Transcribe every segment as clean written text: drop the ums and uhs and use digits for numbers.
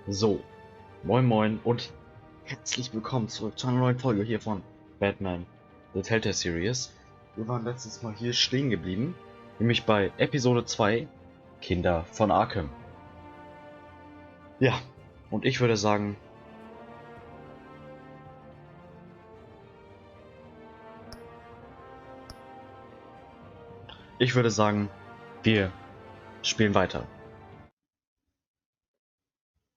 So, moin moin und herzlich willkommen zurück zu einer neuen Folge hier von Batman, The Telltale Series. Wir waren letztes Mal hier stehen geblieben, nämlich bei Episode 2, Kinder von Arkham. Ja, und ich würde sagen, wir spielen weiter.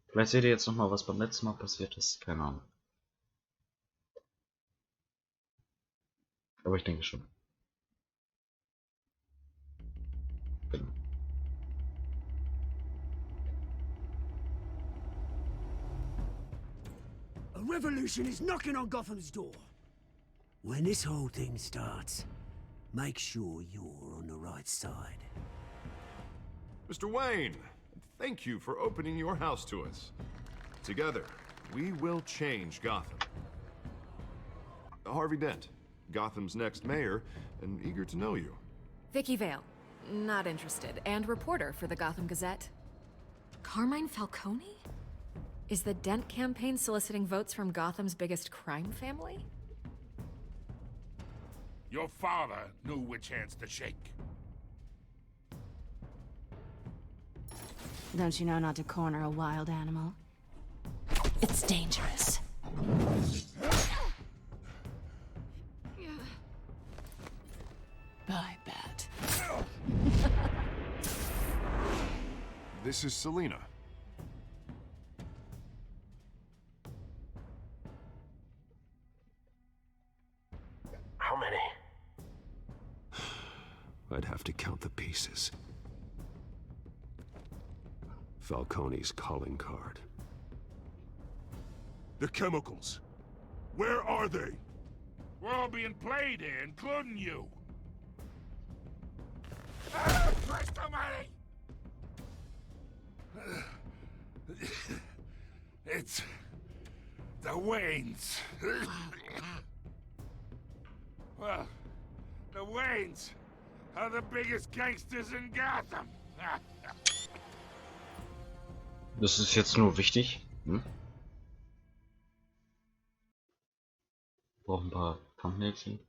Vielleicht seht ihr jetzt nochmal, was beim letzten Mal passiert ist, keine Ahnung. Aber ich denke schon. Genau. A revolution is knocking on Gotham's door. When this whole thing starts, make sure you're on the right side. Mr. Wayne, thank you for opening your house to us. Together, we will change Gotham. Harvey Dent, Gotham's next mayor, and eager to know you. Vicky Vale, not interested, and reporter for the Gotham Gazette. Carmine Falcone? Is the Dent campaign soliciting votes from Gotham's biggest crime family? Your father knew which hands to shake. Don't you know not to corner a wild animal? It's dangerous. Bye, Bat. This is Selina. How many? I'd have to count the pieces. Falcone's calling card. The chemicals. Where are they? We're all being played here, including you. Christ almighty! It's the Waynes. Well, the Waynes are the biggest gangsters in Gotham. Das ist jetzt nur wichtig. Braucht ein paar Thumbnailchen.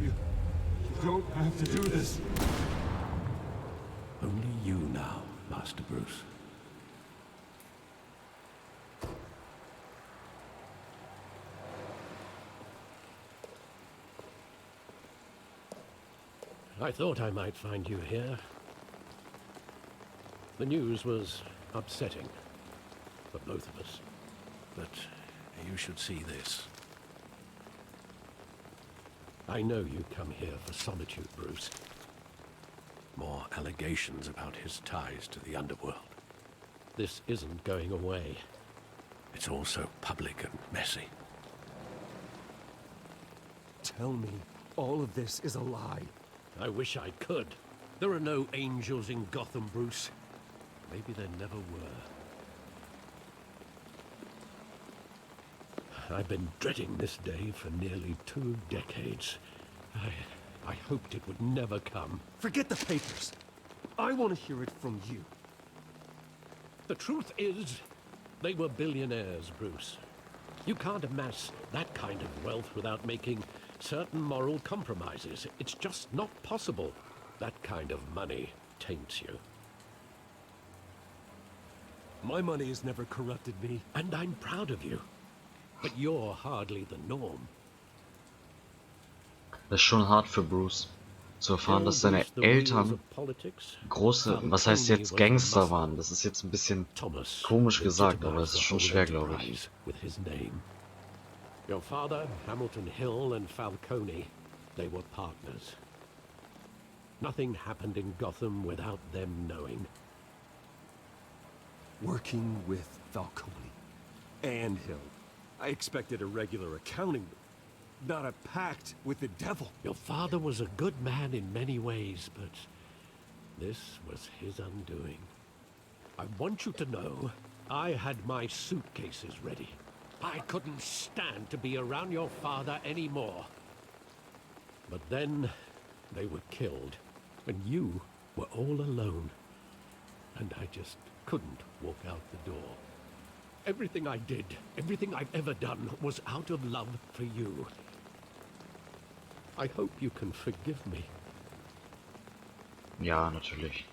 You don't have to do this. Only you now, Master Bruce. I thought I might find you here. The news was upsetting for both of us. But you should see this. I know you come here for solitude, Bruce. More allegations about his ties to the underworld. This isn't going away. It's all so public and messy. Tell me, all of this is a lie. I wish I could. There are no angels in Gotham, Bruce. Maybe there never were. I've been dreading this day for nearly 2 decades. I hoped it would never come. Forget the papers. I want to hear it from you. The truth is, they were billionaires, Bruce. You can't amass that kind of wealth without making certain moral compromises. It's just not possible. That kind of money taints you. My money has never corrupted me. And I'm proud of you. But you're hardly the norm. Das ist schon hart für Bruce zu erfahren, dass seine Eltern große, was heißt jetzt Gangster waren. Das ist jetzt ein bisschen komisch gesagt, aber es ist schon schwer, glaube ich. Your father, Hamilton Hill, and Falcone, they were partners. Nothing happened in Gotham without them knowing. Working with Falcone and Hill. I expected a regular accounting, not a pact with the devil. Your father was a good man in many ways, but this was his undoing. I want you to know, I had my suitcases ready. I couldn't stand to be around your father anymore. But then, they were killed, and you were all alone. And I just couldn't walk out the door. Everything I did, everything I've ever done, was out of love for you. I hope you can forgive me. Ja, natürlich.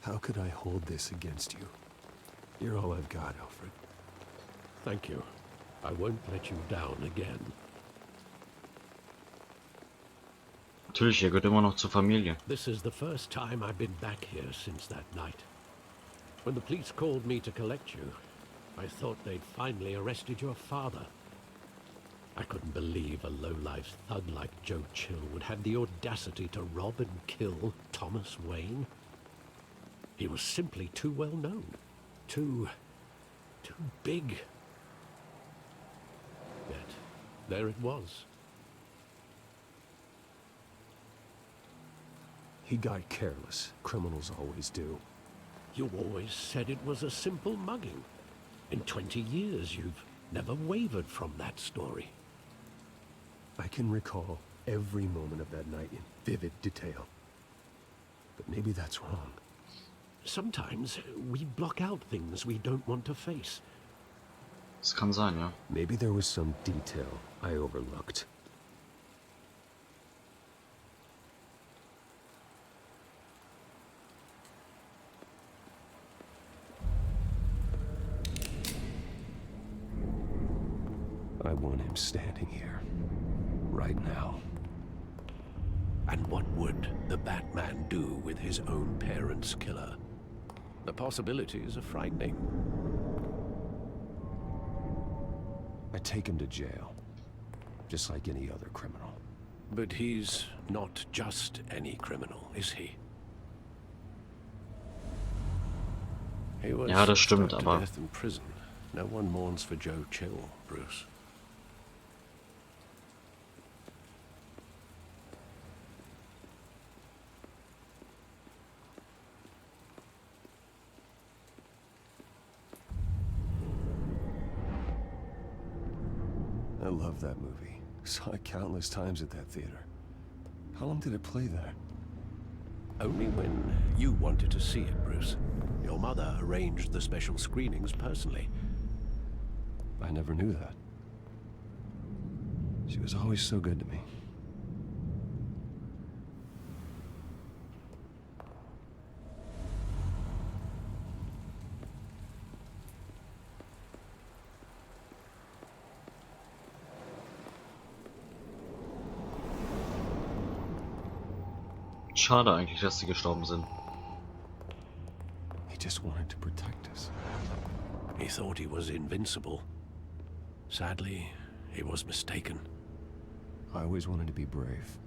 How could I hold this against you? You're all I've got, Alfred. Thank you. I won't let you down again. Natürlich, er gehört immer noch zur Familie. This is the first time I've been back here since that night. When the police called me to collect you, I thought they'd finally arrested your father. I couldn't believe a low-life thug like Joe Chill would have the audacity to rob and kill Thomas Wayne. He was simply too well known. Too big. Yet, there it was. He got careless. Criminals always do. You always said it was a simple mugging. In 20 years, you've never wavered from that story. I can recall every moment of that night in vivid detail. But maybe that's wrong. Sometimes we block out things we don't want to face. Das kann sein, ja. Maybe there was some detail I overlooked. I want him standing here, right now. And what would the Batman do with his own parents' killer? The possibilities are frightening. I take him to jail, just like any other criminal. But he's not just any criminal, is he? He was Ja, das stimmt, struck to aber death in prison. No one mourns for Joe Chill, Bruce. I love that movie. Saw it countless times at that theater. How long did it play there? Only when you wanted to see it, Bruce. Your mother arranged the special screenings personally. I never knew that. She was always so good to me. schade eigentlich, dass sie gestorben sind. He just wanted to protect us. He thought he was invincible. Sadly, he was mistaken. I always wanted to be brave,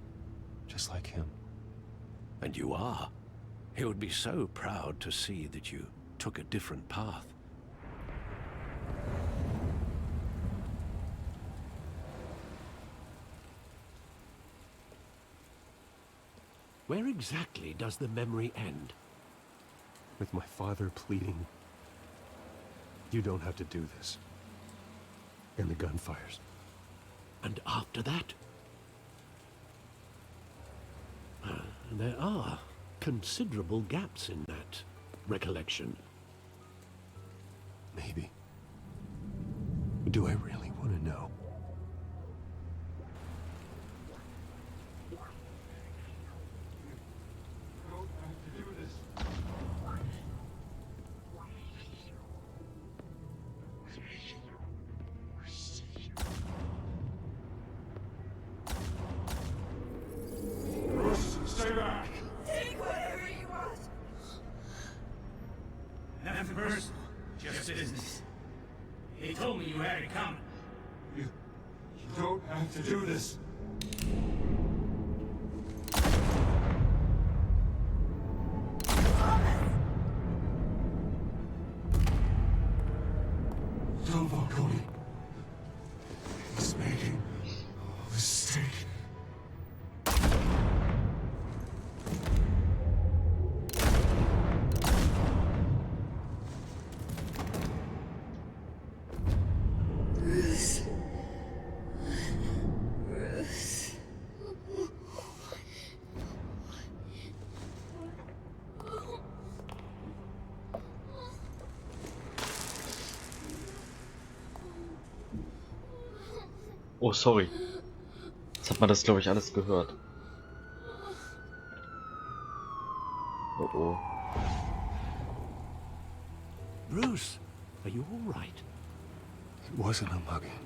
just like him. And you are. He would be so proud to see that you took a different path. Where exactly does the memory end? With my father pleading, "You don't have to do this." And the gunfires. And after that? There are considerable gaps in that recollection. Maybe. Do I really want to know? Stay back! Take whatever you want! Nothing personal, just business. He told me you had it coming. You don't have to do this. Tell Falcone. He's making a mistake. Oh, sorry. Jetzt hat man das, glaube ich, alles gehört. Oh oh. Bruce, are you all right? It wasn't a mugging.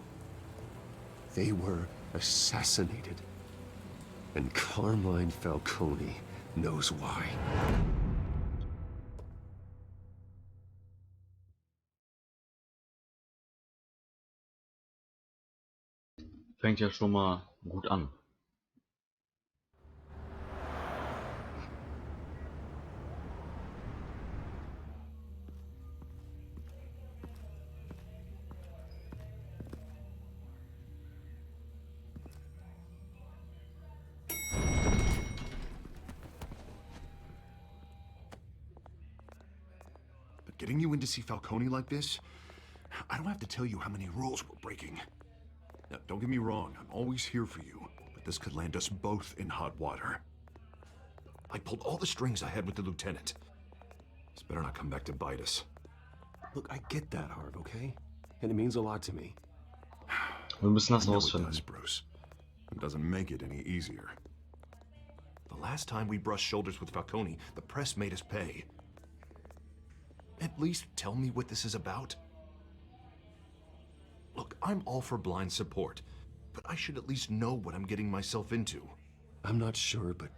They were assassinated. And Carmine Falcone knows why. Fängt ja schon mal gut an. But getting you in to see Falcone like this, I don't have to tell you how many rules we're breaking. Now, don't get me wrong, I'm always here for you, but this could land us both in hot water. I pulled all the strings I had with the lieutenant. This better not come back to bite us. Look, I get that, Harv, okay? And it means a lot to me. Wir müssen das I know it rausfinden. does, Bruce. It doesn't make it any easier. The last time we brushed shoulders with Falcone, the press made us pay. At least tell me what this is about. Look, I'm all for blind support, but I should at least know what I'm getting myself into. I'm not sure, but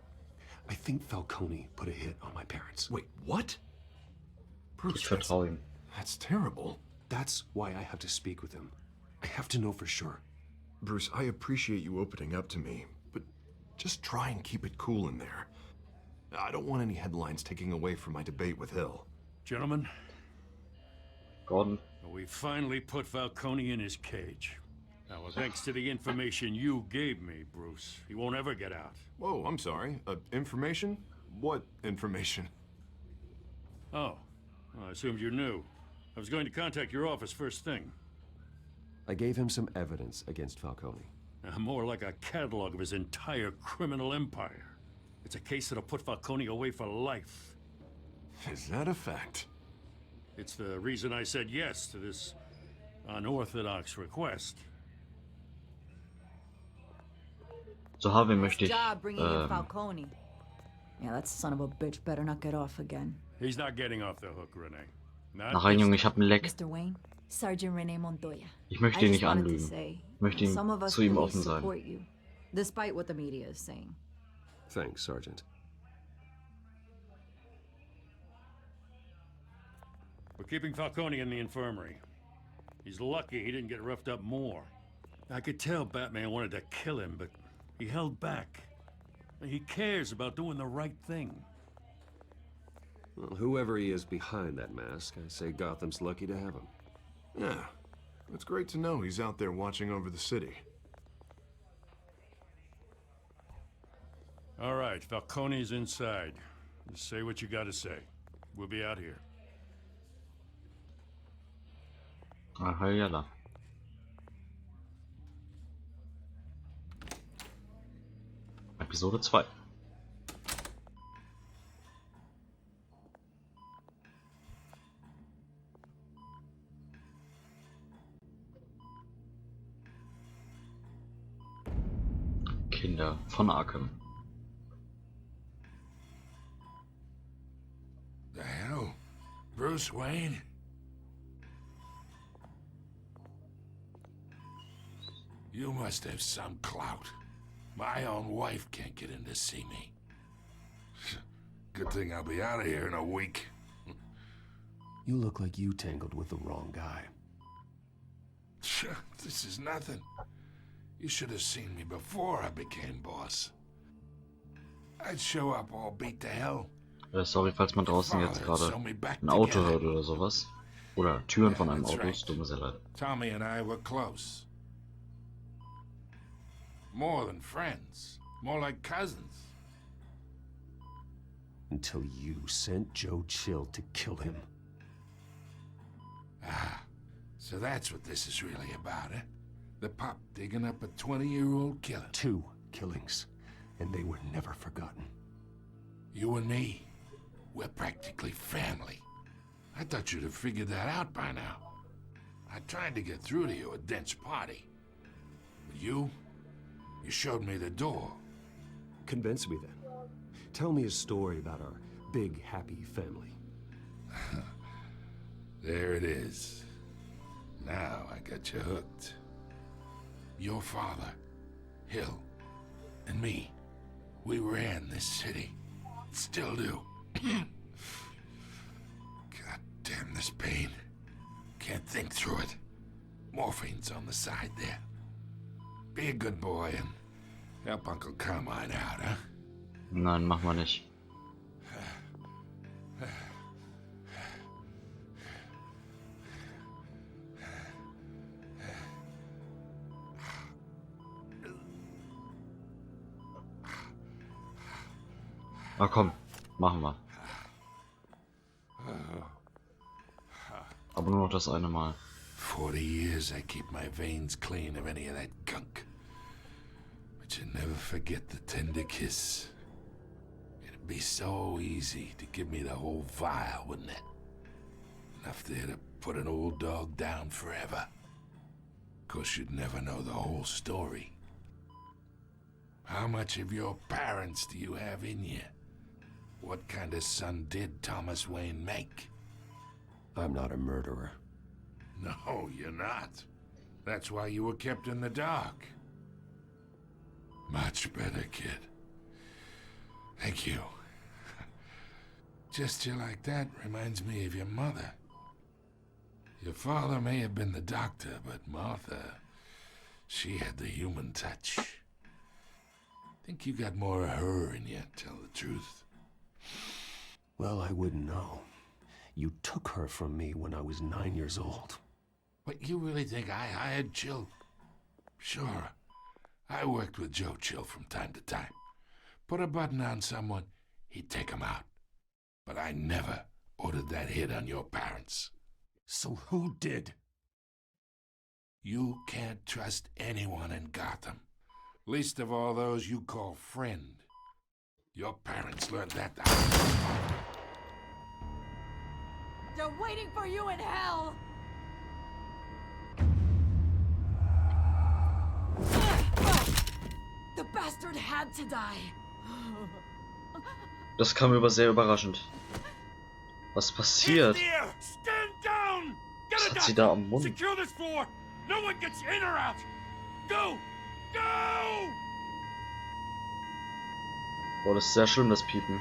I think Falcone put a hit on my parents. Wait, what? Bruce, Ich vertraue ihm. that's terrible. That's why I have to speak with him. I have to know for sure. Bruce, I appreciate you opening up to me, but just try and keep it cool in there. I don't want any headlines taking away from my debate with Hill. Gentlemen, Gordon. we finally put Falcone in his cage. Now, thanks to the information you gave me, Bruce, he won't ever get out. Whoa, I'm sorry. Information? What information? Oh, well, I assumed you knew. I was going to contact your office first thing. I gave him some evidence against Falcone. More like a catalog of his entire criminal empire. It's a case that'll put Falcone away for life. Is that a fact? It's the reason I said yes to this unorthodox request. So Harvey möchte ich, Job bringing in Falcone. Yeah, that son of a bitch better not get off again. He's not getting off the hook, Renee. Not Ach, ein this Junge, ich hab einen Leck. Mr. Wayne, Sergeant Renee Montoya. Ich möchte I ihn just nicht wanted to anlügen. say, Ich möchte some of ihm us zu ihm police offen sein. support you, despite what the media is saying. Thanks, Sergeant. We're keeping Falcone in the infirmary. He's lucky he didn't get roughed up more. I could tell Batman wanted to kill him, but he held back. He cares about doing the right thing. Well, whoever he is behind that mask, I say Gotham's lucky to have him. Yeah. It's great to know he's out there watching over the city. All right, Falcone's inside. Just say what you gotta say. We'll be out here. Aha, jalla. Episode 2. Kinder von Arkham. The hell? Bruce Wayne? You must have some clout. My own wife can't get in to see me. Good thing I'll be out of here in a week. You look like you tangled with the wrong guy. This is nothing. You should have seen me before I became boss. I'd show up all beat to hell. Sorry, falls man draußen jetzt gerade ein Auto hört oder sowas. Oder Türen von einem Auto, es tut mir sehr leid. Tommy and I were close. More than friends. More like cousins. Until you sent Joe Chill to kill him. Ah, so that's what this is really about, eh? The pup digging up a 20-year-old killer. 2 killings, and they were never forgotten. You and me, we're practically family. I thought you'd have figured that out by now. I tried to get through to you at Dent's party. But you showed me the door. Convince me then. Tell me a story about our big, happy family. There it is. Now I got you hooked. Your father, Hill, and me, we ran this city. Still do. God damn this pain. Can't think through it. Morphine's on the side there. Be a good boy and help Uncle Carmine out, huh? Nein, mach mal nicht. Na komm, machen wir. Aber nur noch das eine Mal. 40 years I keep my veins clean of any of that gunk. But you never forget the tender kiss. It'd be so easy to give me the whole vial, wouldn't it? Enough there to put an old dog down forever. Of course, you'd never know the whole story. How much of your parents do you have in you? What kind of son did Thomas Wayne make? I'm not a murderer. No, you're not. That's why you were kept in the dark. Much better, kid. Thank you. Gesture like that reminds me of your mother. Your father may have been the doctor, but Martha, she had the human touch. Think you got more of her in you, tell the truth. Well, I wouldn't know. You took her from me when I was 9 years old. What, you really think I hired Chill? Sure. I worked with Joe Chill from time to time. Put a button on someone, he'd take him out. But I never ordered that hit on your parents. So who did? You can't trust anyone in Gotham. Least of all those you call friend. Your parents learned that the They're waiting for you in hell! The bastard had to die. Das kam mir aber sehr überraschend. Was passiert? Was hat sie da am Mund? Secure this floor. No one gets in or out. Go! Go! Boah, das ist sehr schlimm, das Piepen.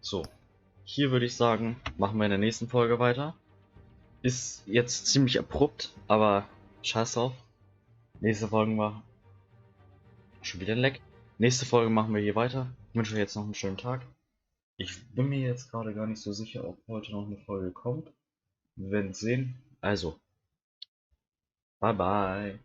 So, hier würde ich sagen, machen wir in der nächsten Folge weiter. Ist jetzt ziemlich abrupt, aber scheiß drauf. Nächste Folge war schon wieder ein Leck. Nächste Folge machen wir hier weiter. Ich wünsche euch jetzt noch einen schönen Tag. Ich bin mir jetzt gerade gar nicht so sicher, ob heute noch eine Folge kommt. Wir werden sehen. Also, bye bye.